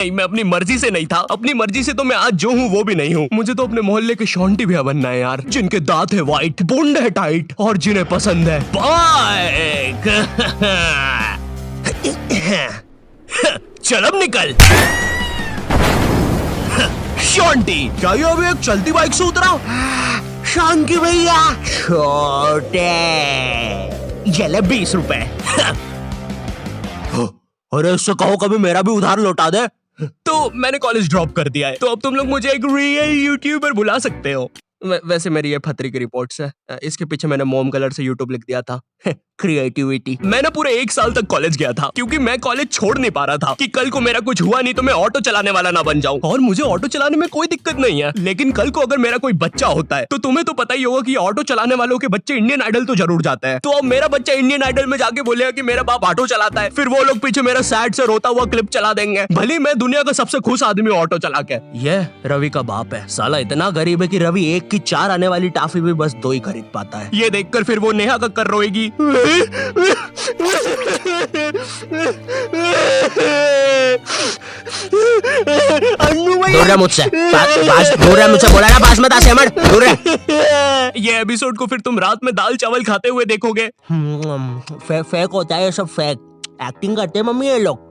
नहीं, मैं अपनी मर्जी से नहीं था। अपनी मर्जी से तो मैं आज जो हूँ वो भी नहीं हूँ। मुझे तो अपने मोहल्ले के शॉन्टी भी बनना है यार, जिनके दांत है वाइट, बुंड है टाइट और जिन्हें पसंद है बाइक। चल अब निकल। शॉन्टी, क्या ये अभी एक चलती बाइक से उतरा? शांति भैया, छोटे चले 20 रुपए। अरे इससे कहो कभी मेरा भी उधार लौटा दे। तो मैंने कॉलेज ड्रॉप कर दिया है, तो अब तुम लोग मुझे एक रियल यूट्यूबर बुला सकते हो। वैसे मेरी ये फतरी की रिपोर्ट्स है, इसके पीछे मैंने मोम कलर से यूट्यूब लिख दिया था। क्रिएटिविटी। मैंने पूरे 1 साल तक कॉलेज गया था, क्योंकि मैं कॉलेज छोड़ नहीं पा रहा था कि कल को मेरा कुछ हुआ नहीं तो मैं ऑटो चलाने वाला ना बन जाऊं। और मुझे ऑटो चलाने में कोई दिक्कत नहीं है, लेकिन कल को अगर मेरा कोई बच्चा होता है तो तुम्हें तो पता ही होगा कि ऑटो चलाने वालों के बच्चे इंडियन आइडल तो जरूर जाते हैं। तो अब मेरा बच्चा इंडियन आइडल में जाके बोलेगा कि मेरा बाप ऑटो चलाता है, फिर वो लोग पीछे मेरा सैड से रोता हुआ क्लिप चला देंगे, भले मैं दुनिया का सबसे खुश आदमी ऑटो चला के। ये रवि का बाप है, साला इतना गरीब है कि रवि 1 की 4 आने वाली टाफी भी बस 2 ही खरीद पाता है। ये देखकर फिर वो नेहा कक्कर रोएगी। दूर रह मुझसे, दूर रह मुझसे, बोला ना पास मत आ सेमड़, दूर रह। ये एपिसोड को फिर तुम रात में दाल चावल खाते हुए देखोगे। फेक होता है ये सब, फेक एक्टिंग करते हैं मम्मी ये लोग।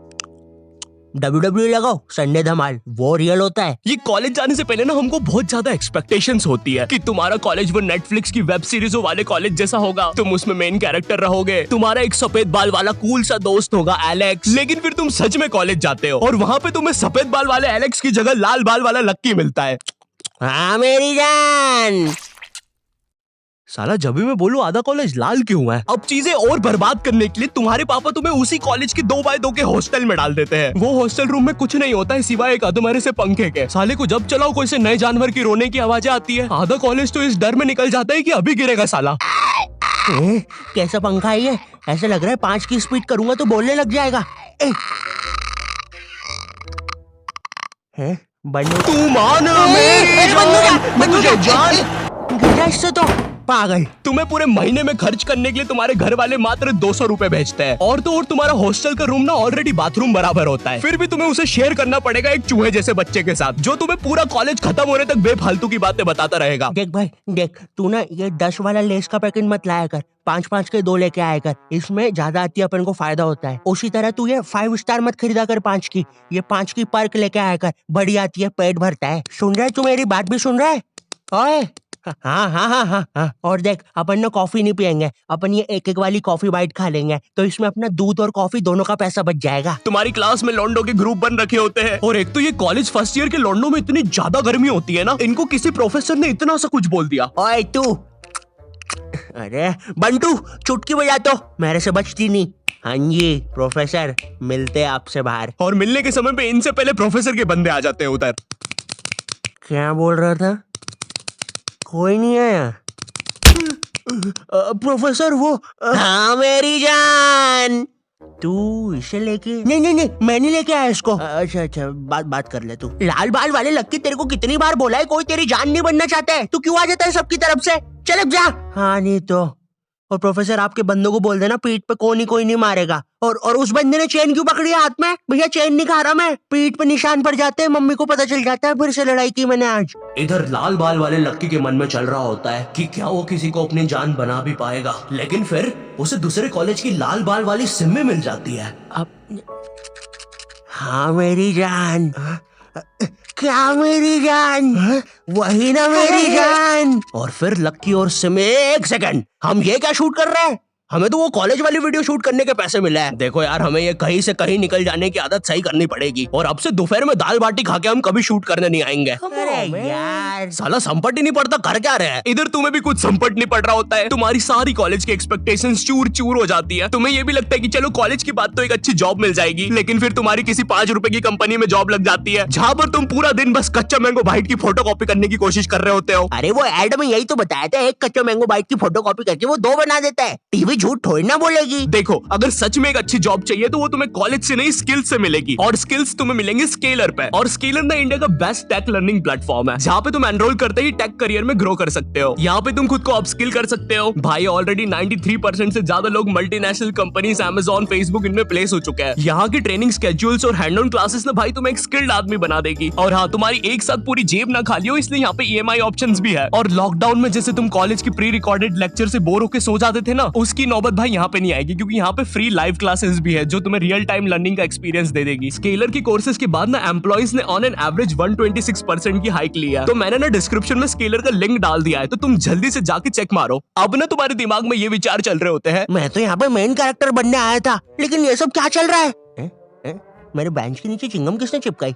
WWE लगाओ, संडे धमाल, वो रियल होता है। ये कॉलेज जाने से पहले ना हमको बहुत ज्यादा एक्सपेक्टेशंस होती है कि तुम्हारा कॉलेज वो नेटफ्लिक्स की वेब सीरीजों वाले कॉलेज जैसा होगा, तुम उसमें मेन कैरेक्टर रहोगे, तुम्हारा एक सफेद बाल वाला कूल सा दोस्त होगा एलेक्स। लेकिन फिर तुम सच में कॉलेज जाते हो और वहाँ पे तुम्हें सफेद बाल वाले एलेक्स की जगह लाल बाल वाला लक्की मिलता है। हाँ मेरी जान। साला जब भी मैं बोलूं आधा कॉलेज लाल क्यों है। अब चीजें और बर्बाद करने के लिए तुम्हारे पापा तुम्हें उसी कॉलेज की 2x2 के हॉस्टल में डाल देते हैं। वो हॉस्टल रूम में कुछ नहीं होता है सिवाय एक अधमरे से पंखे के। साले को जब चलाओ कोई से नए जानवर की रोने की आवाजें आती है। आधा कॉलेज तो इस डर में निकल जाता है कि अभी गिरेगा साला। कैसा पंखा है ये? ऐसा लग रहा है 5 की स्पीड करूंगा तो बोलने लग जाएगा। तू मान मेरी जान, इससे तो पागल। तुम्हें पूरे महीने में खर्च करने के लिए तुम्हारे घर वाले मात्र 200 रुपए भेजते हैं, और तो और तुम्हारा हॉस्टल का रूम ना ऑलरेडी बाथरूम बराबर होता है, फिर भी तुम्हें उसे शेयर करना पड़ेगा एक चूहे जैसे बच्चे के साथ, जो तुम्हें पूरा कॉलेज खत्म होने तक बेफालतू की बातें बताता रहेगा। देख भाई देख, तू ना ये 10 वाला लेस का पैकेट मत लाया कर, 5-5 के 2 लेके आया कर, इसमें ज्यादा आती है अपन को फायदा होता है। उसी तरह तू ये 5 स्टार मत खरीदा कर 5 की, ये 5 की पर्क लेके आया कर, बड़ी आती है, पेट भरता है। सुन रहा है तू? मेरी बात भी सुन रहा है? ओए हाँ हाँ हाँ हाँ हाँ। और देख, अपन ना कॉफी नहीं पियेंगे, अपन ये 1-1 वाली कॉफी बाइट खा लेंगे, तो इसमें अपना दूध और कॉफी दोनों का पैसा बच जाएगा। तुम्हारी क्लास में लॉन्डो के ग्रुप बन रखे होते हैं, और एक तो ये कॉलेज फर्स्ट ईयर के लॉन्डो में इतनी ज्यादा गर्मी होती है ना, इनको किसी प्रोफेसर ने इतना सा कुछ बोल दिया। ओए तू, अरे बंटू चुटकी बजा तो, मेरे से बचती नहीं। हाँ जी प्रोफेसर, मिलते आपसे बाहर। और मिलने के समय पे इनसे पहले प्रोफेसर के बंदे आ जाते हैं उधर। क्या बोल रहा था? कोई नहीं आया। प्रोफेसर वो हाँ मेरी जान, तू इसे लेके? नहीं नहीं नहीं, मैं नहीं लेके आया इसको। अच्छा अच्छा, बात कर ले तू। लाल बाल वाले लक्की, तेरे को कितनी बार बोला है कोई तेरी जान नहीं बनना चाहता है, तू क्यों आ जाता है सबकी तरफ से? चल अब जा। हाँ नहीं तो। और प्रोफेसर आपके बंदों को बोल देना पीठ पे कोई नहीं मारेगा। और उस बंदे ने चेन क्यों पकड़ी है हाथ में? भैया चेन नहीं खा रहा मैं, पीठ पे निशान पड़ जाते हैं, मम्मी को पता चल जाता है, फिर से लड़ाई की मैंने आज। इधर लाल बाल वाले लक्की के मन में चल रहा होता है कि क्या वो किसी को अपनी जान बना भी पाएगा, लेकिन फिर उसे दूसरे कॉलेज की लाल बाल वाली सिम्मी मिल जाती है। अब हाँ मेरी जान, क्या मेरी जान? वही ना मेरी जान। और फिर लक्की और सिम्मी, 1 सेकंड, हम ये क्या शूट कर रहे हैं? हमें तो वो कॉलेज वाली वीडियो शूट करने के पैसे मिले हैं। देखो यार, हमें ये कहीं से कहीं निकल जाने की आदत सही करनी पड़ेगी, और अब से दोपहर में दाल बाटी खा के हम कभी शूट करने नहीं आएंगे। अरे यार, साला संपट ही नहीं पड़ता, कर क्या रहे हैं? इधर तुम्हें भी कुछ संपट नहीं पड़ रहा होता है, तुम्हारी सारी कॉलेज की एक्सपेक्टेशंस चूर चूर हो जाती है। तुम्हें ये भी लगता है कि चलो कॉलेज की बात तो एक अच्छी जॉब मिल जाएगी, लेकिन फिर तुम्हारी किसी 5 रुपए की कंपनी में जॉब लग जाती है, जहाँ पर तुम पूरा दिन बस कच्चा मैंगो बाइट की फोटो कॉपी करने की कोशिश कर रहे होते हो। अरे वो एड में यही तो बताया था, एक कच्चा मैंगो बाइट की फोटो कॉपी करके वो 2 बना देता है। टीवी झूठ थोड़ी ना बोलेगी। देखो, अगर सच में एक अच्छी जॉब चाहिए तो वो तुम्हें कॉलेज से नहीं स्किल्स से मिलेगी, और स्किल्स तुम्हें मिलेंगे स्केलर पे। और स्केलर ना इंडिया का बेस्ट टेक लर्निंग प्लेटफॉर्म है, जहाँ पे तुम एनरोल करते ही टेक करियर में ग्रो कर सकते हो। यहाँ पे तुम खुद को अपस्किल कर सकते हो। भाई ऑलरेडी 93% से ज्यादा लोग मल्टीनेशनल कंपनीज, Amazon, Facebook इनमें प्लेस हो चुके हैं। यहाँ की ट्रेनिंग स्केड्यूल्स और हैंड ऑन क्लासेस ना भाई तुम्हें एक स्किल्ड आदमी बना देगी। और हाँ, तुम्हारी एक साथ पूरी जेब ना खाली हो, इसलिए यहाँ पे EMI ऑप्शंस भी है। और लॉकडाउन में जैसे तुम कॉलेज की प्री रिकॉर्डेड लेक्चर से बोर होकर सो जाते थे ना, उसकी नौबत भाई यहाँ पे नहीं आएगी, क्योंकि यहाँ पे फ्री लाइव क्लासेस भी है जो तुम्हें रियल टाइम लर्निंग का एक्सपीरियंस दे देगी। स्केलर की कोर्सेज के बाद ना एम्प्लॉइज ने ऑन एन एवरेज 126% की हाइक ली है। तो मैंने ना डिस्क्रिप्शन में स्केलर का लिंक डाल दिया है, तो तुम जल्दी से जाके चेक मारो। अब ना तुम्हारे दिमाग में ये विचार चल रहे होते हैं, मैं तो यहाँ पे मेन कैरेक्टर बनने आया था, लेकिन ये सब क्या चल रहा है? मेरे बेंच के नीचे चिंगम किसने चिपकाई?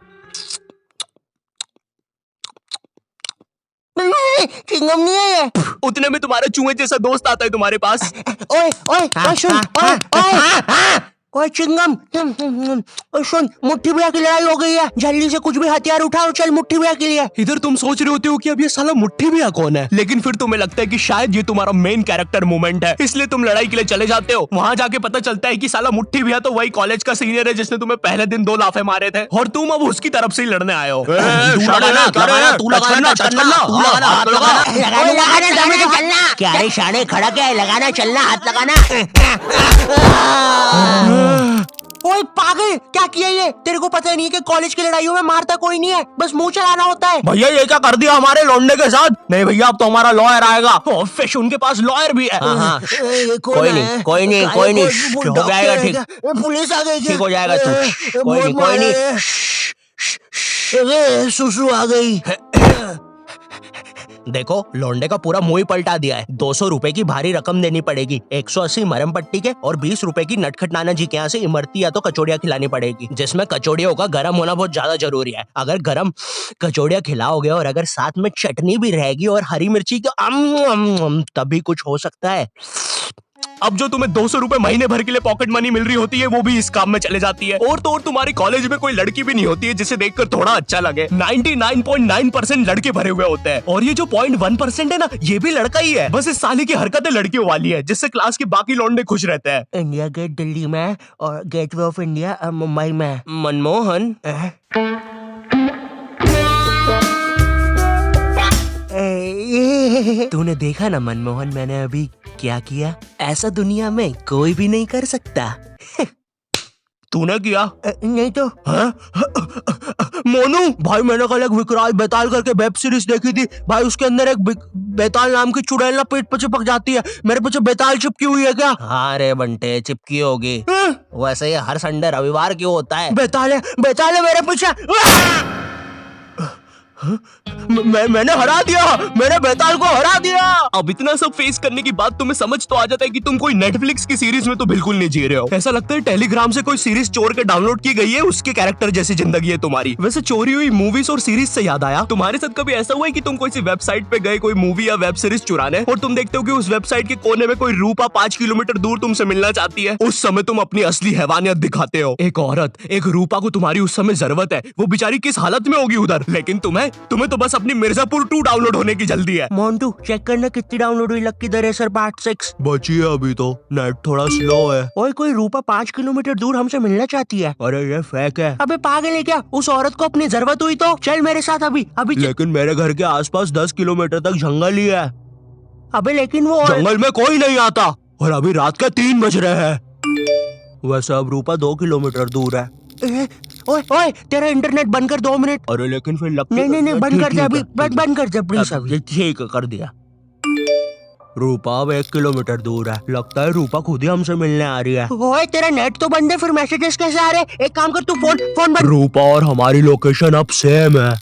चिंगम नहीं है ये। उतने में तुम्हारा चूहे जैसा दोस्त आता है तुम्हारे पास। ओए ओए ओए सुन, ओए चिंगम, ओए सुन, मुट्ठी भैया की लड़ाई हो गई है, जल्दी से कुछ भी हथियार उठाओ, चल मुट्ठी भैया के लिए। इधर तुम सोच रहे होते हो कि अब ये साला मुट्ठी भैया कौन है, लेकिन फिर तुम्हें लगता है कि शायद ये तुम्हारा मेन कैरेक्टर मोमेंट है, इसलिए तुम लड़ाई के लिए चले जाते हो। वहां जाके पता चलता है कि साला मुट्ठी भैया तो वही कॉलेज का सीनियर है जिसने तुम्हें पहले दिन 2 लाफे मारे थे, और तुम अब उसकी तरफ से ही लड़ने आए हो। क्या रे शाने, खड़ा क्या है? लगाना, चलना, हाथ लगाना। ओए पागल, क्या किया ये? तेरे को पता नहीं है कि कॉलेज की लड़ाइयों में मारता कोई नहीं है, बस मुंह चलाना होता है। भैया ये क्या कर दिया हमारे लौंडे के साथ? नहीं भैया, अब तो हमारा लॉयर आएगा। फिश उनके पास लॉयर भी है। कोई नहीं, कोई नहीं, कोई नहीं, हो जाएगा ठीक। पुलिस आ गई, ठीक हो जाएगा तू। कोई नहीं, कोई नहीं। सुसु आ गई। देखो, लौंडे का पूरा मुंह ही पलटा दिया है। 200 रुपए की भारी रकम देनी पड़ेगी, 180 मरम पट्टी के, और 20 रुपए की नटखट नाना जी के यहाँ से इमरती या तो कचौड़ियाँ खिलानी पड़ेगी, जिसमें कचौड़ियों का गर्म होना बहुत ज्यादा जरूरी है। अगर गर्म कचौड़ियाँ खिलाओगे और अगर साथ में चटनी भी रहेगी और हरी मिर्ची तो तभी कुछ हो सकता है। अब जो तुम्हें 200 रुपए महीने भर के लिए पॉकेट मनी मिल रही होती है, वो भी इस काम में चले जाती है। और तो और तुम्हारी कॉलेज में कोई लड़की भी नहीं होती है जिसे देखकर थोड़ा अच्छा लगे। 99.9% लड़के भरे हुए होते हैं, और ये जो 0.1% है ना, ये भी लड़का ही है। बस इस साले की हरकतें लड़कियों वाली है, जिससे क्लास के बाकी लौंडे खुश रहते हैं। इंडिया गेट दिल्ली में और गेटवे ऑफ इंडिया मुंबई में। मनमोहन, तूने देखा ना मनमोहन, मैंने अभी क्या किया? ऐसा दुनिया में कोई भी नहीं कर सकता। तूने किया? नहीं तो। मोनू भाई, मैंने कल एक विकराल बेताल करके वेब सीरीज देखी थी भाई, उसके अंदर एक बेताल नाम की चुड़ैल ना पेट पे चिपक जाती है। मेरे पीछे बेताल चिपकी हुई है क्या? हाँ रे बंटे, चिपकी होगी। वैसे ये हर संडे रविवार क्यों होता है? बेताल है मेरे पीछे। मैंने हरा दिया, मैंने बेताल को हरा दिया। अब इतना सब फेस करने के बाद तुम्हें समझ तो आ जाता है कि तुम कोई नेटफ्लिक्स की सीरीज में तो बिल्कुल नहीं जी रहे हो। ऐसा लगता है टेलीग्राम से कोई सीरीज चोर के डाउनलोड की गई है, उसके कैरेक्टर जैसी जिंदगी है तुम्हारी। वैसे चोरी हुई मूवीज और सीरीज से याद आया, तुम्हारे साथ कभी ऐसा हुआ है कि तुम कोई सी वेबसाइट पे गए कोई मूवी या वेब सीरीज चुराने, और तुम देखते हो कि उस वेबसाइट के कोने में कोई रूपा 5 किलोमीटर दूर तुमसे मिलना चाहती है? उस समय तुम अपनी असली हैवानियत दिखाते हो। एक औरत, एक रूपा को तुम्हारी उस समय जरूरत है, वो बेचारी किस हालत में होगी उधर, लेकिन तुम्हें तो बस अपनी मिर्जापुर 2 डाउनलोड होने की जल्दी है। मोन्टू चेक करना कितनी डाउनलोड हुई लक्की द रेसर पार्ट 6। बची है अभी तो, नेट थोड़ा स्लो है। ओए कोई रूपा 5 किलोमीटर दूर हमसे मिलना चाहती है। अरे ये फेक है। अबे पागल है क्या? उस औरत को अपनी जरूरत हुई तो चल मेरे साथ अभी। लेकिन मेरे घर के आसपास 10 किलोमीटर तक जंगल ही है। अबे लेकिन वो जंगल में कोई नहीं आता, और अभी रात के 3 बज रहे हैं। वैसे अब रूपा 2 किलोमीटर दूर है। ओए ओए, तेरा इंटरनेट बंद कर 2 मिनट। अरे लेकिन फिर नहीं बंद कर दे अभी, बंद कर दे प्लीज अभी। ठीक कर दिया। रूपा अब 1 किलोमीटर दूर है, लगता है रूपा खुद ही हमसे मिलने आ रही है। ओए तेरा नेट तो बंद है, फिर मैसेजेस कैसे आ रहे? एक काम कर, तू फोन बंद। रूपा और हमारी लोकेशन अब सेम है।